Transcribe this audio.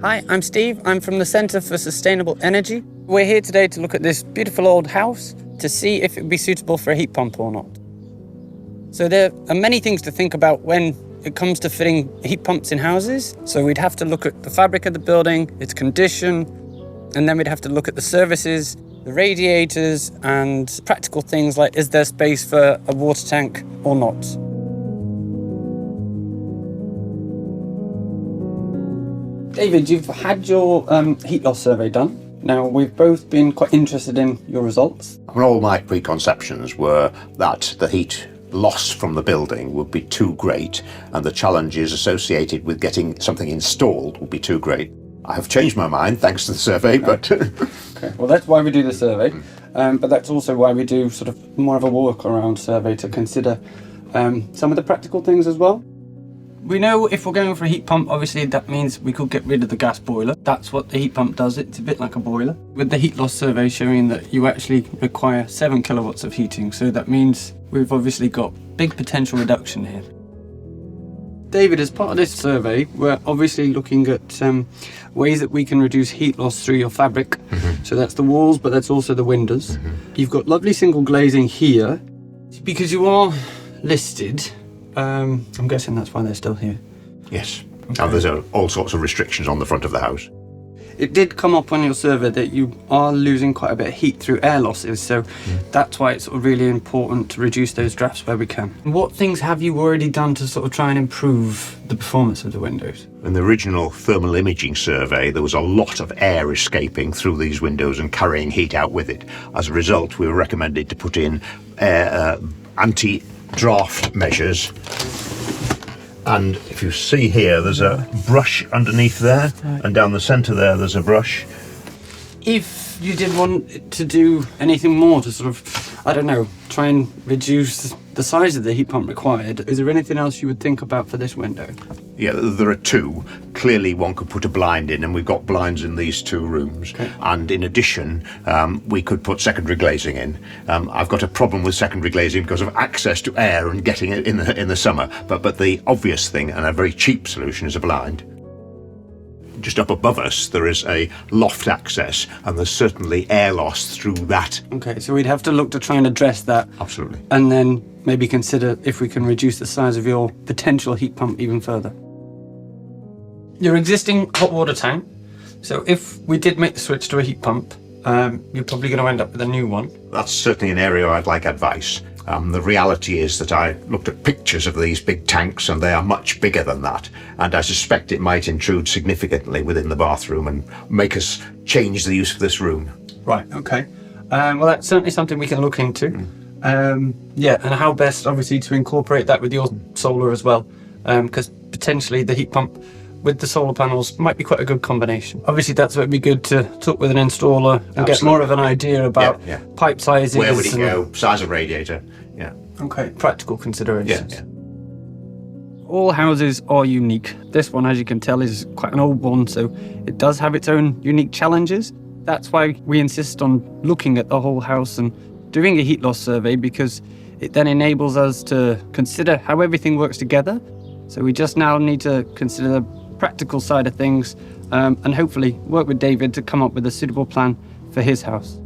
Hi, I'm Steve. I'm from the Centre for Sustainable Energy. We're here today to look at this beautiful old house to see if it would be suitable for a heat pump or not. So there are many things to think about when it comes to fitting heat pumps in houses. So we'd have to look at the fabric of the building, its condition, and then we'd have to look at the services, the radiators, and practical things like, is there space for a water tank or not? David, you've had your heat loss survey done. Now, we've both been quite interested in your results. All my preconceptions were that the heat loss from the building would be too great and the challenges associated with getting something installed would be too great. I have changed my mind thanks to the survey, but... Okay, well, that's why we do the survey, but that's also why we do sort of more of a walk-around survey to consider some of the practical things as well. We know if we're going for a heat pump, obviously that means we could get rid of the gas boiler. That's what the heat pump does. It's a bit like a boiler. With the heat loss survey showing that you actually require 7 kilowatts of heating. So that means we've obviously got big potential reduction here. David, as part of this survey, we're obviously looking at ways that we can reduce heat loss through your fabric. So that's the walls, but that's also the windows. You've got lovely single glazing here. Because you are listed, I'm guessing that's why they're still here. Yes. Okay. And there's all sorts of restrictions on the front of the house. It did come up on your survey that you are losing quite a bit of heat through air losses, so that's why it's sort of really important to reduce those drafts where we can. What things have you already done to sort of try and improve the performance of the windows? In the original thermal imaging survey, there was a lot of air escaping through these windows and carrying heat out with it. As a result, we were recommended to put in anti-draft measures. And if you see here, there's a brush underneath there, and down the centre there, there's a brush. If you did want to do anything more to sort of, I don't know, try and reduce the size of the heat pump required, is there anything else you would think about for this window? Yeah, there are two. Clearly one could put a blind in, and we've got blinds in these two rooms. Okay. And in addition, we could put secondary glazing in. I've got a problem with secondary glazing because of access to air and getting it in the summer. But the obvious thing and a very cheap solution is a blind. Just up above us, there is a loft access, and there's certainly air loss through that. Okay, so we'd have to look to try and address that. Absolutely. And then maybe consider if we can reduce the size of your potential heat pump even further. Your existing hot water tank, so if we did make the switch to a heat pump, you're probably going to end up with a new one. That's certainly an area I'd like advice. The reality is that I looked at pictures of these big tanks and they are much bigger than that. And I suspect it might intrude significantly within the bathroom and make us change the use of this room. Right, okay. Well, that's certainly something we can look into. Yeah, and how best, obviously, to incorporate that with your solar as well. Because potentially the heat pump with the solar panels might be quite a good combination. Obviously, that's where it'd be good to talk with an installer and get more of an idea about pipe sizes. Where would it go? Size of radiator. Yeah. Okay, practical considerations. Yeah. All houses are unique. This one, as you can tell, is quite an old one, so it does have its own unique challenges. That's why we insist on looking at the whole house and doing a heat loss survey, because it then enables us to consider how everything works together. So we just now need to consider the practical side of things and hopefully work with David to come up with a suitable plan for his house.